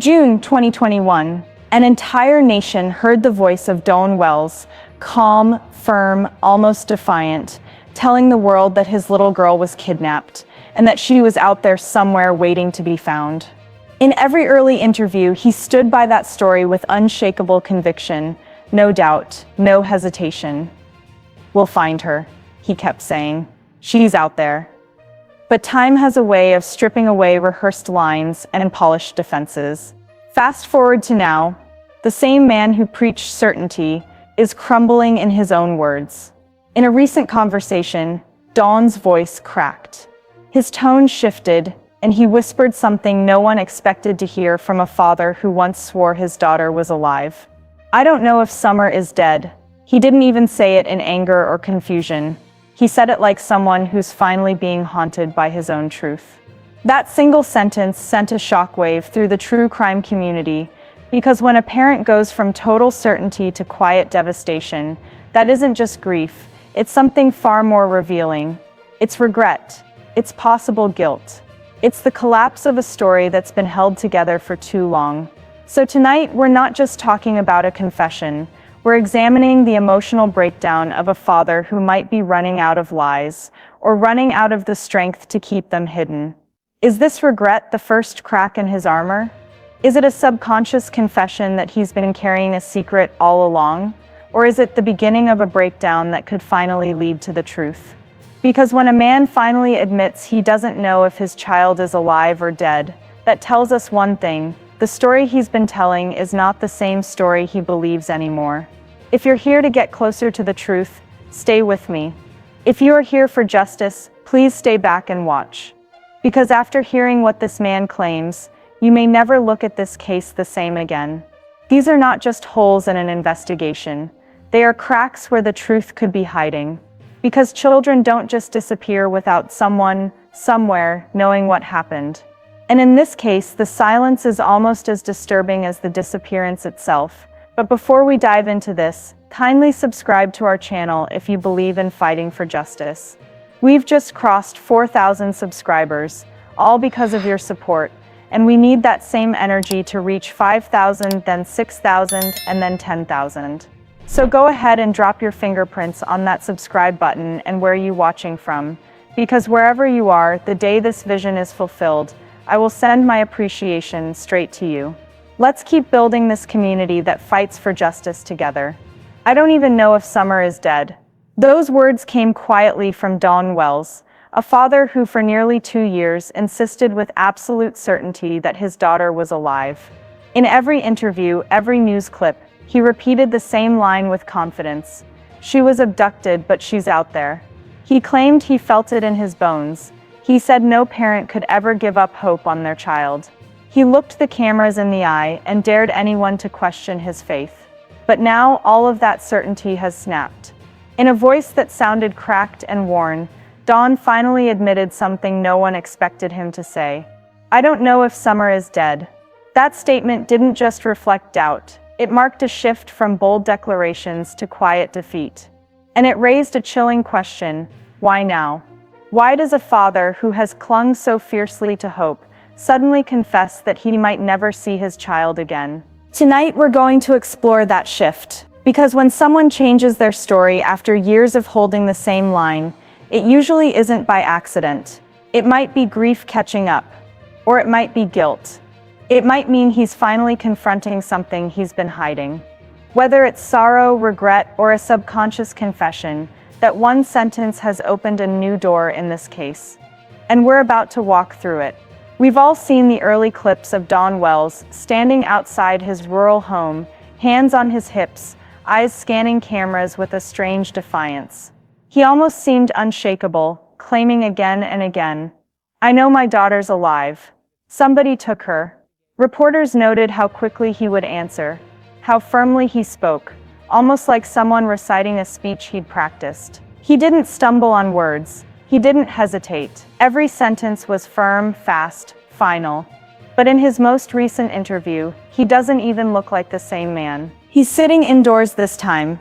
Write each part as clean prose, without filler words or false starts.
June 2021. An entire nation heard the voice of Dawn Wells, calm, firm, almost defiant, telling the world that his little girl was kidnapped and that she was out there somewhere waiting to be found. In every early interview, he stood by that story with unshakable conviction, no doubt, no hesitation. "We'll find her," he kept saying. "She's out there." But time has a way of stripping away rehearsed lines and polished defenses. Fast forward to now, the same man who preached certainty is crumbling in his own words. In a recent conversation, Dawn's voice cracked. His tone shifted, and he whispered something no one expected to hear from a father who once swore his daughter was alive. "I don't know if Summer is dead." He didn't even say it in anger or confusion. He said it like someone who's finally being haunted by his own truth. That single sentence sent a shockwave through the true crime community, because when a parent goes from total certainty to quiet devastation, that isn't just grief, it's something far more revealing. It's regret. It's possible guilt. It's the collapse of a story that's been held together for too long. So tonight, we're not just talking about a confession. We're examining the emotional breakdown of a father who might be running out of lies, or running out of the strength to keep them hidden. Is this regret the first crack in his armor? Is it a subconscious confession that he's been carrying a secret all along? Or is it the beginning of a breakdown that could finally lead to the truth? Because when a man finally admits he doesn't know if his child is alive or dead, that tells us one thing: the story he's been telling is not the same story he believes anymore. If you're here to get closer to the truth, stay with me. If you are here for justice, please stay back and watch. Because after hearing what this man claims, you may never look at this case the same again. These are not just holes in an investigation. They are cracks where the truth could be hiding. Because children don't just disappear without someone, somewhere, knowing what happened. And in this case, the silence is almost as disturbing as the disappearance itself. But before we dive into this, kindly subscribe to our channel if you believe in fighting for justice. We've just crossed 4,000 subscribers, all because of your support, and we need that same energy to reach 5,000, then 6,000, and then 10,000. So go ahead and drop your fingerprints on that subscribe button and where you're watching from, because wherever you are, the day this vision is fulfilled, I will send my appreciation straight to you. Let's keep building this community that fights for justice together. I don't even know if Summer is dead. Those words came quietly from Dawn Wells, a father who for nearly 2 years insisted with absolute certainty that his daughter was alive. In every interview, every news clip, he repeated the same line with confidence: "She was abducted, but she's out there." He claimed he felt it in his bones. He said no parent could ever give up hope on their child. He looked the cameras in the eye and dared anyone to question his faith. But now all of that certainty has snapped. In a voice that sounded cracked and worn, Dawn finally admitted something no one expected him to say. "I don't know if Summer is dead." That statement didn't just reflect doubt. It marked a shift from bold declarations to quiet defeat. And it raised a chilling question: why now? Why does a father who has clung so fiercely to hope suddenly confess that he might never see his child again? Tonight we're going to explore that shift. Because when someone changes their story after years of holding the same line, it usually isn't by accident. It might be grief catching up, or it might be guilt. It might mean he's finally confronting something he's been hiding. Whether it's sorrow, regret, or a subconscious confession, that one sentence has opened a new door in this case. And we're about to walk through it. We've all seen the early clips of Dawn Wells standing outside his rural home, hands on his hips, eyes scanning cameras with a strange defiance. He almost seemed unshakable, claiming again and again, "I know my daughter's alive. Somebody took her." Reporters noted how quickly he would answer, how firmly he spoke, almost like someone reciting a speech he'd practiced. He didn't stumble on words. He didn't hesitate. Every sentence was firm, fast, final. But in his most recent interview, he doesn't even look like the same man. He's sitting indoors this time,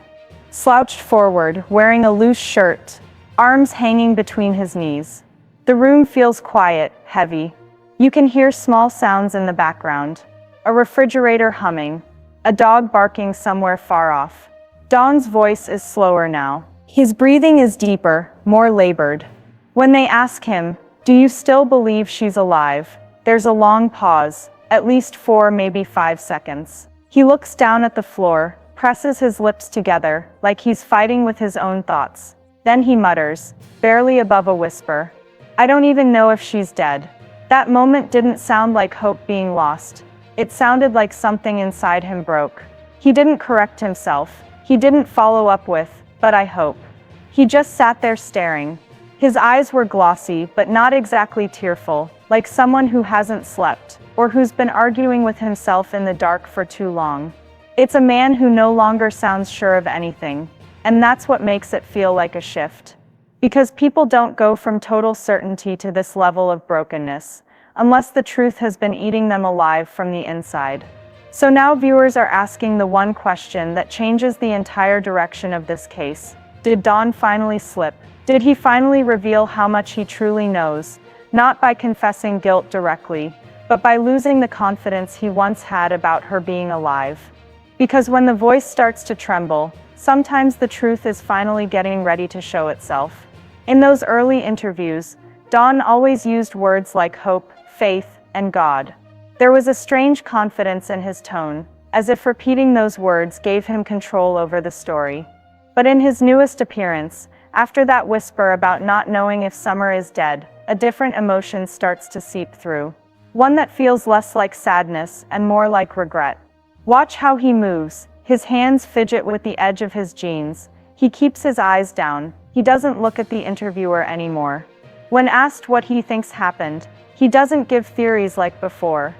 slouched forward, wearing a loose shirt, arms hanging between his knees. The room feels quiet, heavy. You can hear small sounds in the background. a refrigerator humming, a dog barking somewhere far off. Dawn's voice is slower now. His breathing is deeper, more labored. When they ask him, "Do you still believe she's alive?" there's a long pause, at least 4, maybe 5 seconds. He looks down at the floor, presses his lips together, like he's fighting with his own thoughts. Then he mutters, barely above a whisper, "I don't even know if she's dead." That moment didn't sound like hope being lost. It sounded like something inside him broke. He didn't correct himself. He didn't follow up with, "But I hope." He just sat there staring. His eyes were glossy, but not exactly tearful, like someone who hasn't slept, or who's been arguing with himself in the dark for too long. It's a man who no longer sounds sure of anything, and that's what makes it feel like a shift. Because people don't go from total certainty to this level of brokenness, unless the truth has been eating them alive from the inside. So now viewers are asking the one question that changes the entire direction of this case. Did Don finally slip? Did he finally reveal how much he truly knows, not by confessing guilt directly, but by losing the confidence he once had about her being alive? Because when the voice starts to tremble, sometimes the truth is finally getting ready to show itself. In those early interviews, Don always used words like hope, faith, and God. There was a strange confidence in his tone, as if repeating those words gave him control over the story. But in his newest appearance, after that whisper about not knowing if Summer is dead, a different emotion starts to seep through. One that feels less like sadness and more like regret. Watch how he moves. His hands fidget with the edge of his jeans. He keeps his eyes down. He doesn't look at the interviewer anymore. When asked what he thinks happened, he doesn't give theories like before.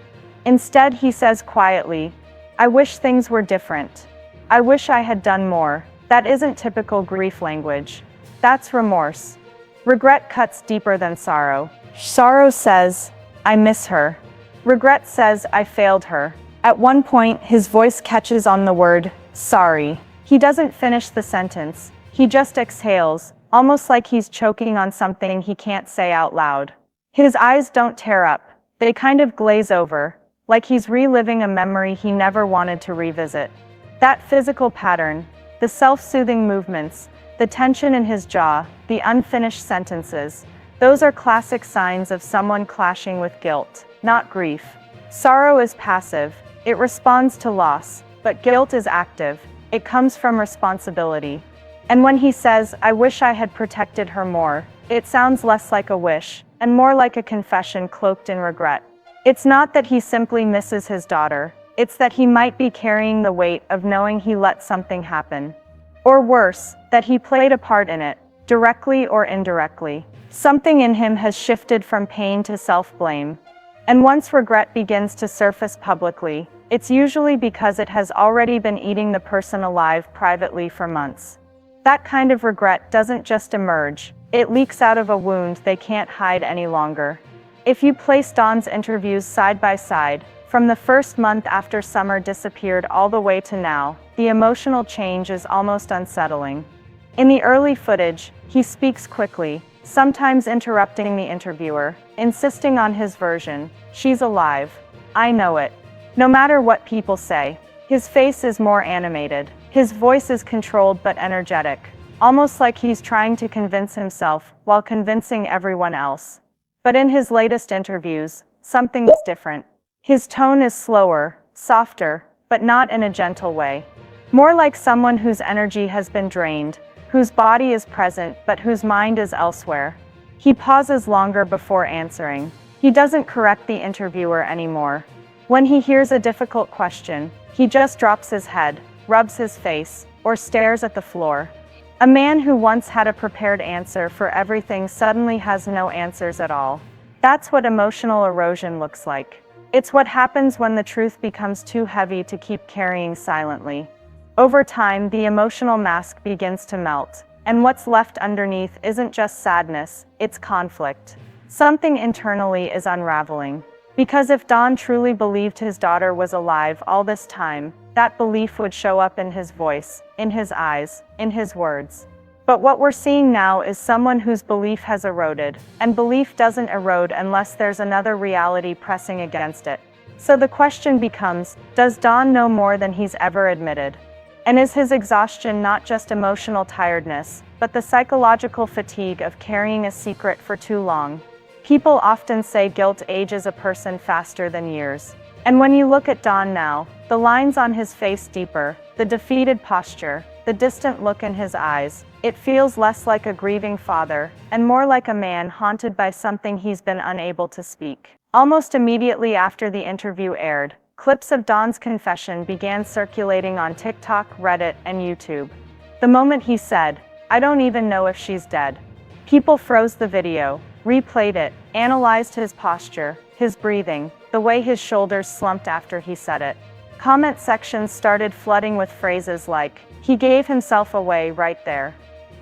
Instead, he says quietly, "I wish things were different. I wish I had done more." That isn't typical grief language. That's remorse. Regret cuts deeper than sorrow. Sorrow says, "I miss her." Regret says, "I failed her." At one point, his voice catches on the word, "sorry." He doesn't finish the sentence. He just exhales, almost like he's choking on something he can't say out loud. His eyes don't tear up. They kind of glaze over, like he's reliving a memory he never wanted to revisit. That physical pattern, the self-soothing movements, the tension in his jaw, the unfinished sentences, those are classic signs of someone clashing with guilt, not grief. Sorrow is passive. It responds to loss, but guilt is active. It comes from responsibility. And when he says, "I wish I had protected her more," it sounds less like a wish, and more like a confession cloaked in regret. It's not that he simply misses his daughter. It's that he might be carrying the weight of knowing he let something happen. Or worse, that he played a part in it, directly or indirectly. Something in him has shifted from pain to self-blame. And once regret begins to surface publicly, it's usually because it has already been eating the person alive privately for months. That kind of regret doesn't just emerge, it leaks out of a wound they can't hide any longer. If you place Don's interviews side by side, from the first month after Summer disappeared all the way to now, the emotional change is almost unsettling. In the early footage, he speaks quickly, sometimes interrupting the interviewer, insisting on his version. "She's alive. I know it. No matter what people say." His face is more animated. His voice is controlled but energetic, almost like he's trying to convince himself while convincing everyone else. But in his latest interviews, something's different. His tone is slower, softer, but not in a gentle way. More like someone whose energy has been drained, whose body is present but whose mind is elsewhere. He pauses longer before answering. He doesn't correct the interviewer anymore. When he hears a difficult question, he just drops his head, rubs his face, or stares at the floor. A man who once had a prepared answer for everything suddenly has no answers at all. That's what emotional erosion looks like. It's what happens when the truth becomes too heavy to keep carrying silently. Over time, the emotional mask begins to melt, and what's left underneath isn't just sadness, it's conflict. Something internally is unraveling. Because if Don truly believed his daughter was alive all this time, that belief would show up in his voice, in his eyes, in his words. But what we're seeing now is someone whose belief has eroded, and belief doesn't erode unless there's another reality pressing against it. So the question becomes, does Don know more than he's ever admitted? And is his exhaustion not just emotional tiredness, but the psychological fatigue of carrying a secret for too long? People often say guilt ages a person faster than years. And when you look at Don now, the lines on his face deeper, the defeated posture, the distant look in his eyes, it feels less like a grieving father, and more like a man haunted by something he's been unable to speak. Almost immediately after the interview aired, clips of Don's confession began circulating on TikTok, Reddit, and YouTube. The moment he said, "I don't even know if she's dead," people froze the video, replayed it, analyzed his posture, his breathing, the way his shoulders slumped after he said it. Comment sections started flooding with phrases like, "He gave himself away right there.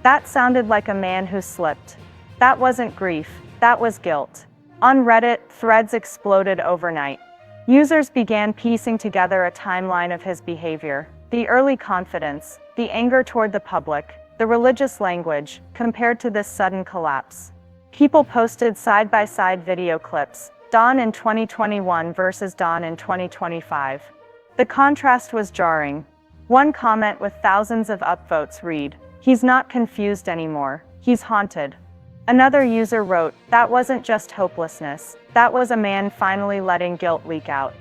That sounded like a man who slipped. That wasn't grief, that was guilt." On Reddit, threads exploded overnight. Users began piecing together a timeline of his behavior, the early confidence, the anger toward the public, the religious language, compared to this sudden collapse. People posted side-by-side video clips, Don in 2021 versus Don in 2025. The contrast was jarring. One comment with thousands of upvotes read, "He's not confused anymore, he's haunted." Another user wrote, "That wasn't just hopelessness, that was a man finally letting guilt leak out."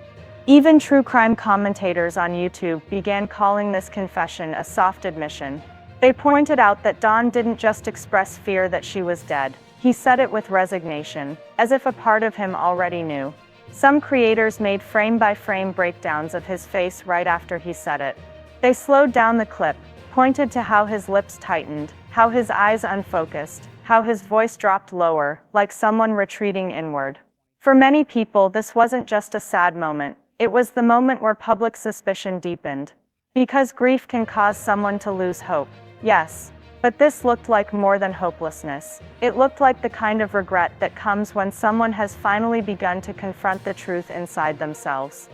Even true crime commentators on YouTube began calling this confession a soft admission. They pointed out that Don didn't just express fear that she was dead. He said it with resignation, as if a part of him already knew. Some creators made frame-by-frame breakdowns of his face right after he said it. They slowed down the clip, pointed to how his lips tightened, how his eyes unfocused, how his voice dropped lower, like someone retreating inward. For many people, this wasn't just a sad moment. It was the moment where public suspicion deepened. Because grief can cause someone to lose hope, yes. But this looked like more than hopelessness. It looked like the kind of regret that comes when someone has finally begun to confront the truth inside themselves.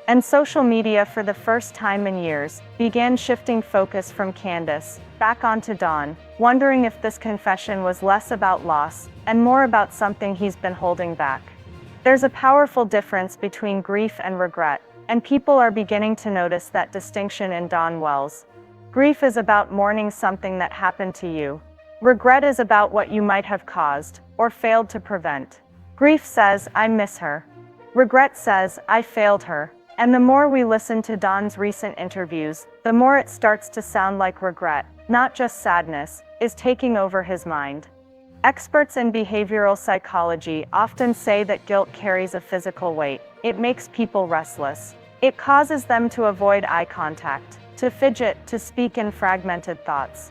And social media, for the first time in years, began shifting focus from Candace back onto Don, wondering if this confession was less about loss and more about something he's been holding back. There's a powerful difference between grief and regret, and people are beginning to notice that distinction in Don Wells. Grief is about mourning something that happened to you. Regret is about what you might have caused or failed to prevent. Grief says, "I miss her." Regret says, "I failed her." And the more we listen to Don's recent interviews, the more it starts to sound like regret, not just sadness, is taking over his mind. Experts in behavioral psychology often say that guilt carries a physical weight. It makes people restless. It causes them to avoid eye contact, to fidget, to speak in fragmented thoughts.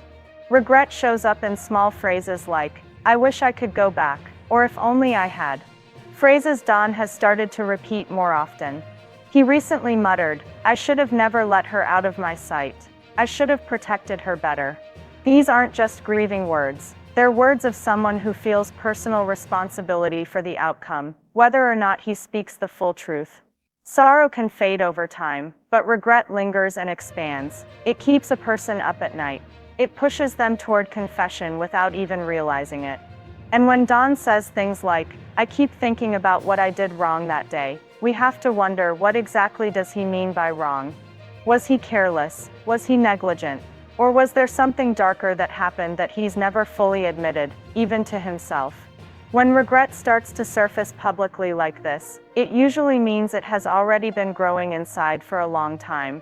Regret shows up in small phrases like, "I wish I could go back," or "if only I had." Phrases Don has started to repeat more often. He recently muttered, "I should have never let her out of my sight. I should have protected her better." These aren't just grieving words. They're words of someone who feels personal responsibility for the outcome, whether or not he speaks the full truth. Sorrow can fade over time, but regret lingers and expands. It keeps a person up at night. It pushes them toward confession without even realizing it. And when Don says things like, "I keep thinking about what I did wrong that day," we have to wonder, what exactly does he mean by wrong? Was he careless? Was he negligent? Or was there something darker that happened that he's never fully admitted, even to himself? When regret starts to surface publicly like this, it usually means it has already been growing inside for a long time.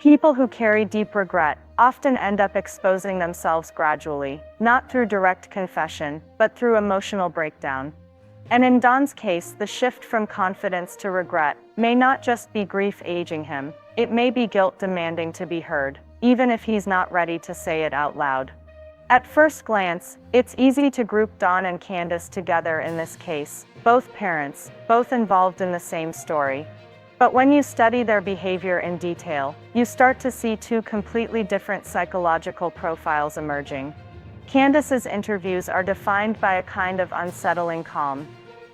People who carry deep regret often end up exposing themselves gradually, not through direct confession, but through emotional breakdown. And in Don's case, the shift from confidence to regret may not just be grief aging him, it may be guilt demanding to be heard, even if he's not ready to say it out loud. At first glance, it's easy to group Don and Candace together in this case, both parents, both involved in the same story. But when you study their behavior in detail, you start to see two completely different psychological profiles emerging. Candace's interviews are defined by a kind of unsettling calm.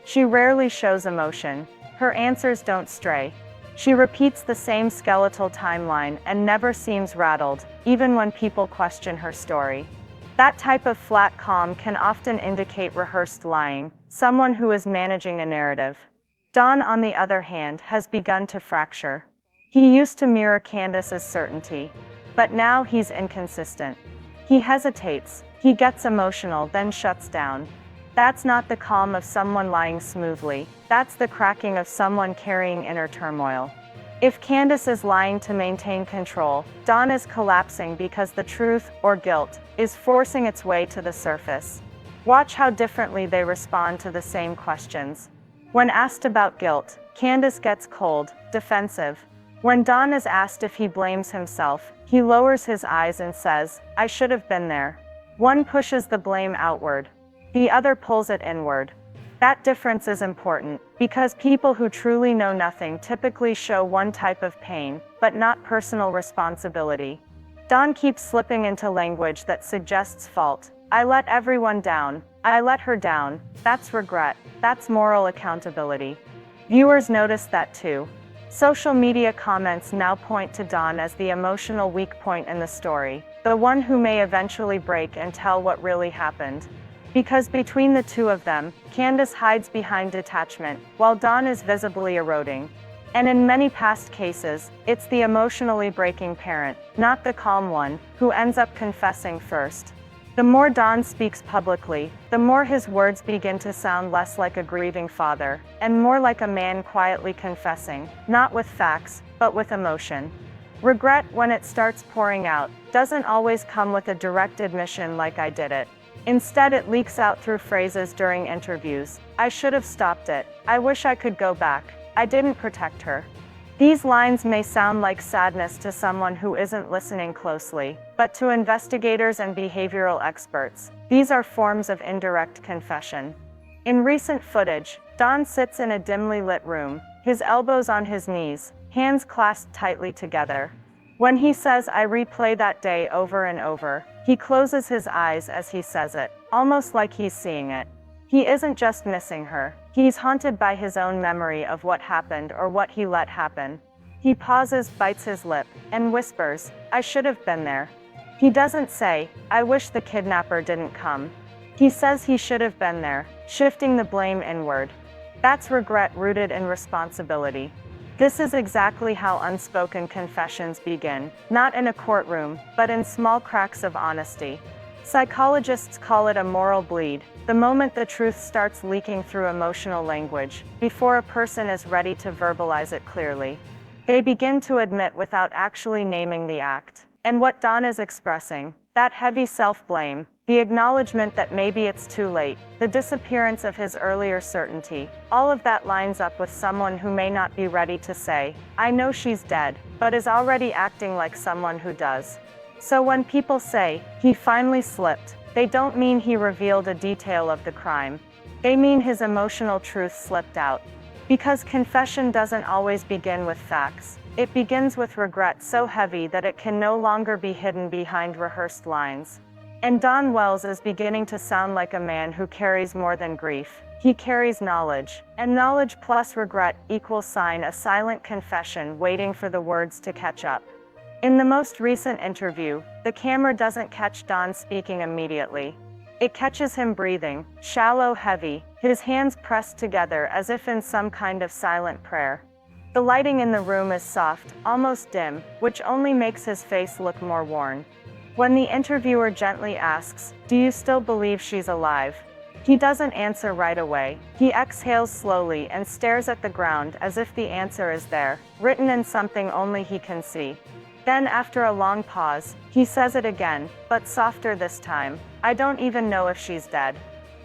She rarely shows emotion. Her answers don't stray. She repeats the same skeletal timeline and never seems rattled, even when people question her story. That type of flat calm can often indicate rehearsed lying, someone who is managing a narrative. Don, on the other hand, has begun to fracture. He used to mirror Candace's certainty, but now he's inconsistent. He hesitates, he gets emotional, then shuts down. That's not the calm of someone lying smoothly, that's the cracking of someone carrying inner turmoil. If Candace is lying to maintain control, Don is collapsing because the truth, or guilt, is forcing its way to the surface. Watch how differently they respond to the same questions. When asked about guilt, Candace gets cold, defensive. When Don is asked if he blames himself, he lowers his eyes and says, "I should have been there." One pushes the blame outward. The other pulls it inward. That difference is important, because people who truly know nothing typically show one type of pain, but not personal responsibility. Don keeps slipping into language that suggests fault. "I let everyone down. I let her down." That's regret. That's moral accountability. Viewers notice that too. Social media comments now point to Don as the emotional weak point in the story, the one who may eventually break and tell what really happened. Because between the two of them, Candace hides behind detachment, while Don is visibly eroding. And in many past cases, it's the emotionally breaking parent, not the calm one, who ends up confessing first. The more Don speaks publicly, the more his words begin to sound less like a grieving father, and more like a man quietly confessing, not with facts, but with emotion. Regret, when it starts pouring out, doesn't always come with a direct admission like "I did it." Instead, it leaks out through phrases during interviews. "I should have stopped it. I wish I could go back. I didn't protect her." These lines may sound like sadness to someone who isn't listening closely, but to investigators and behavioral experts, these are forms of indirect confession. In recent footage, Don sits in a dimly lit room, his elbows on his knees, hands clasped tightly together. When he says "I replay that day" over and over, he closes his eyes as he says it, almost like he's seeing it. He isn't just missing her, he's haunted by his own memory of what happened or what he let happen. He pauses, bites his lip, and whispers, "I should have been there." He doesn't say, "I wish the kidnapper didn't come." He says he should have been there, shifting the blame inward. That's regret rooted in responsibility. This is exactly how unspoken confessions begin, not in a courtroom, but in small cracks of honesty. Psychologists call it a moral bleed, the moment the truth starts leaking through emotional language, before a person is ready to verbalize it clearly. They begin to admit without actually naming the act. And what Don is expressing, that heavy self-blame, the acknowledgement that maybe it's too late, the disappearance of his earlier certainty, all of that lines up with someone who may not be ready to say, "I know she's dead," but is already acting like someone who does. So when people say, "He finally slipped," they don't mean he revealed a detail of the crime. They mean his emotional truth slipped out. Because confession doesn't always begin with facts. It begins with regret so heavy that it can no longer be hidden behind rehearsed lines. And Don Wells is beginning to sound like a man who carries more than grief. He carries knowledge. And knowledge plus regret equals a silent confession waiting for the words to catch up. In the most recent interview, the camera doesn't catch Don speaking immediately. It catches him breathing, shallow, heavy, his hands pressed together as if in some kind of silent prayer. The lighting in the room is soft, almost dim, which only makes his face look more worn. When the interviewer gently asks, "Do you still believe she's alive?" he doesn't answer right away. He exhales slowly and stares at the ground as if the answer is there, written in something only he can see. Then, after a long pause, he says it again, but softer this time, "I don't even know if she's dead."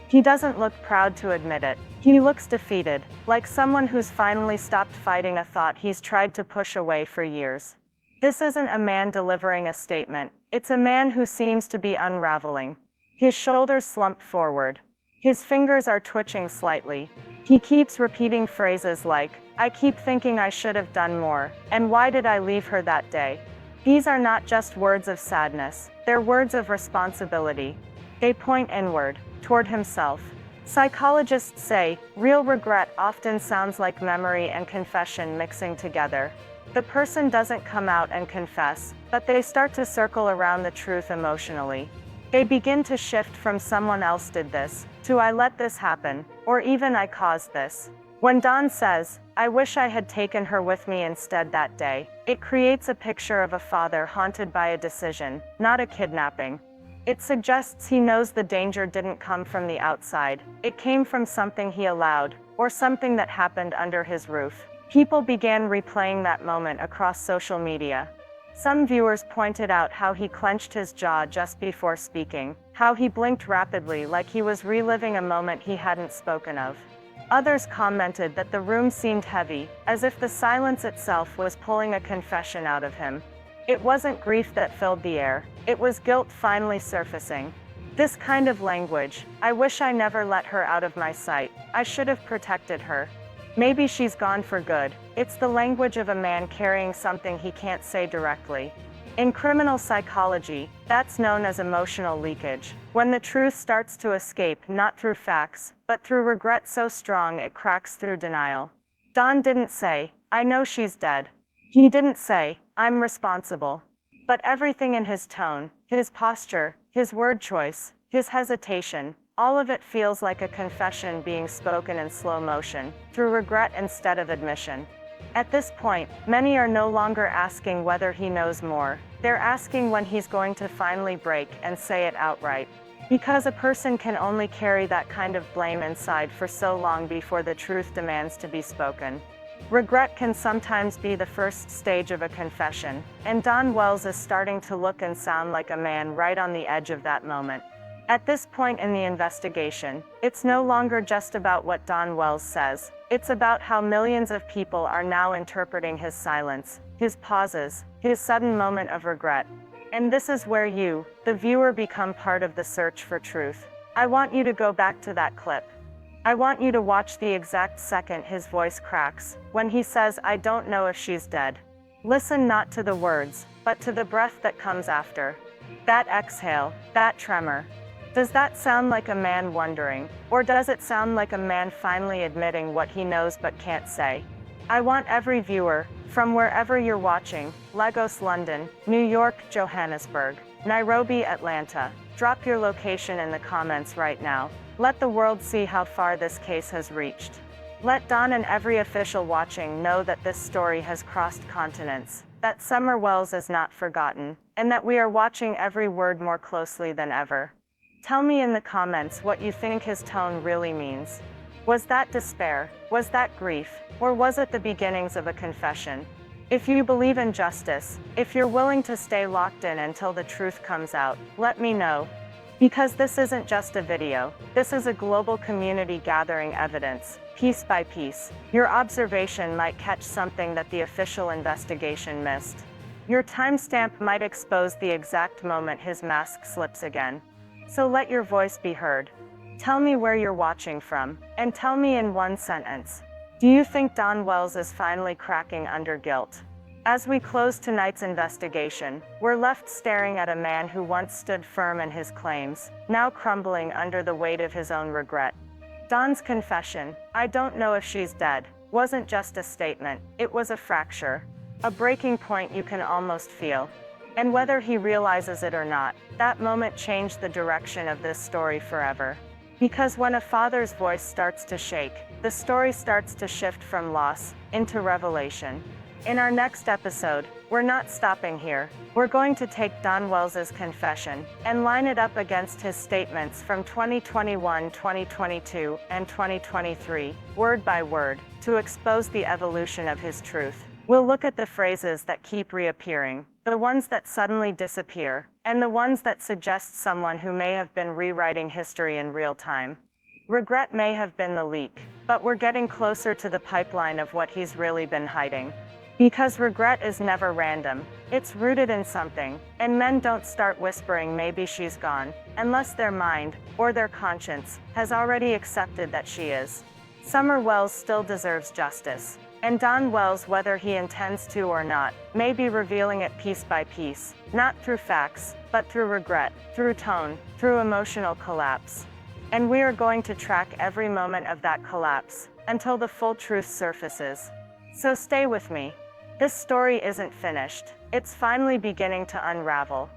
He doesn't look proud to admit it. He looks defeated, like someone who's finally stopped fighting a thought he's tried to push away for years. This isn't a man delivering a statement, it's a man who seems to be unraveling. His shoulders slump forward. His fingers are twitching slightly. He keeps repeating phrases like, "I keep thinking I should have done more," and "Why did I leave her that day?" These are not just words of sadness, they're words of responsibility. They point inward, toward himself. Psychologists say, real regret often sounds like memory and confession mixing together. The person doesn't come out and confess, but they start to circle around the truth emotionally. They begin to shift from "someone else did this," to "I let this happen," or even "I caused this." When Dawn says, "I wish I had taken her with me instead that day," it creates a picture of a father haunted by a decision, not a kidnapping. It suggests he knows the danger didn't come from the outside, it came from something he allowed, or something that happened under his roof. People began replaying that moment across social media. Some viewers pointed out how he clenched his jaw just before speaking, how he blinked rapidly like he was reliving a moment he hadn't spoken of. Others commented that the room seemed heavy, as if the silence itself was pulling a confession out of him. It wasn't grief that filled the air, it was guilt finally surfacing. This kind of language, "I wish I never let her out of my sight, I should have protected her. Maybe she's gone for good," it's the language of a man carrying something he can't say directly. In criminal psychology, that's known as emotional leakage, when the truth starts to escape not through facts, but through regret so strong it cracks through denial. Don didn't say, "I know she's dead." He didn't say, "I'm responsible." But everything in his tone, his posture, his word choice, his hesitation, all of it feels like a confession being spoken in slow motion, through regret instead of admission. At this point, many are no longer asking whether he knows more, they're asking when he's going to finally break and say it outright. Because a person can only carry that kind of blame inside for so long before the truth demands to be spoken. Regret can sometimes be the first stage of a confession, and Don Wells is starting to look and sound like a man right on the edge of that moment. At this point in the investigation, it's no longer just about what Don Wells says, it's about how millions of people are now interpreting his silence, his pauses, his sudden moment of regret. And this is where you, the viewer, become part of the search for truth. I want you to go back to that clip. I want you to watch the exact second his voice cracks, when he says, "I don't know if she's dead." Listen not to the words, but to the breath that comes after. That exhale, that tremor. Does that sound like a man wondering, or does it sound like a man finally admitting what he knows but can't say? I want every viewer, from wherever you're watching, Lagos, London, New York, Johannesburg, Nairobi, Atlanta, drop your location in the comments right now. Let the world see how far this case has reached. Let Don and every official watching know that this story has crossed continents, that Summer Wells is not forgotten, and that we are watching every word more closely than ever. Tell me in the comments what you think his tone really means. Was that despair? Was that grief? Or was it the beginnings of a confession? If you believe in justice, if you're willing to stay locked in until the truth comes out, let me know. Because this isn't just a video, this is a global community gathering evidence, piece by piece. Your observation might catch something that the official investigation missed. Your timestamp might expose the exact moment his mask slips again. So let your voice be heard. Tell me where you're watching from, and tell me in one sentence. Do you think Don Wells is finally cracking under guilt? As we close tonight's investigation, we're left staring at a man who once stood firm in his claims, now crumbling under the weight of his own regret. Don's confession, "I don't know if she's dead," wasn't just a statement, it was a fracture. A breaking point you can almost feel. And whether he realizes it or not, that moment changed the direction of this story forever. Because when a father's voice starts to shake, the story starts to shift from loss into revelation. In our next episode, we're not stopping here. We're going to take Don Wells's confession and line it up against his statements from 2021, 2022, and 2023, word by word, to expose the evolution of his truth. We'll look at the phrases that keep reappearing, the ones that suddenly disappear, and the ones that suggest someone who may have been rewriting history in real time. Regret may have been the leak, but we're getting closer to the pipeline of what he's really been hiding. Because regret is never random, it's rooted in something, and men don't start whispering maybe she's gone, unless their mind, or their conscience, has already accepted that she is. Summer Wells still deserves justice. And Don Wells, whether he intends to or not, may be revealing it piece by piece, not through facts, but through regret, through tone, through emotional collapse. And we are going to track every moment of that collapse, until the full truth surfaces. So stay with me. This story isn't finished, it's finally beginning to unravel.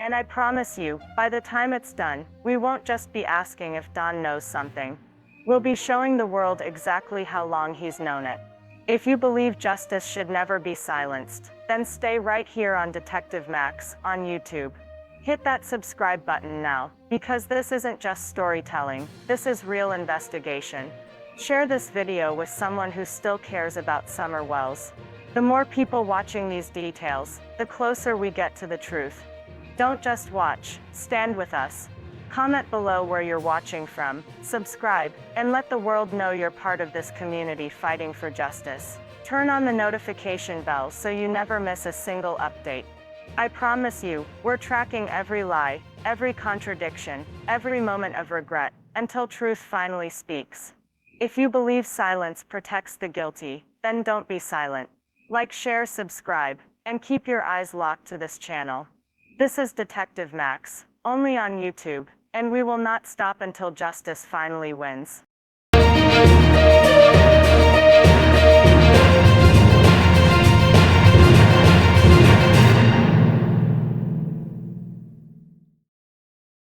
And I promise you, by the time it's done, we won't just be asking if Don knows something. We'll be showing the world exactly how long he's known it. If you believe justice should never be silenced, then stay right here on Detective Max on YouTube. Hit that subscribe button now, because this isn't just storytelling, this is real investigation. Share this video with someone who still cares about Summer Wells. The more people watching these details, the closer we get to the truth. Don't just watch, stand with us. Comment below where you're watching from, subscribe, and let the world know you're part of this community fighting for justice. Turn on the notification bell so you never miss a single update. I promise you, we're tracking every lie, every contradiction, every moment of regret, until truth finally speaks. If you believe silence protects the guilty, then don't be silent. Like, share, subscribe, and keep your eyes locked to this channel. This is Detective Max, only on YouTube, and we will not stop until justice finally wins.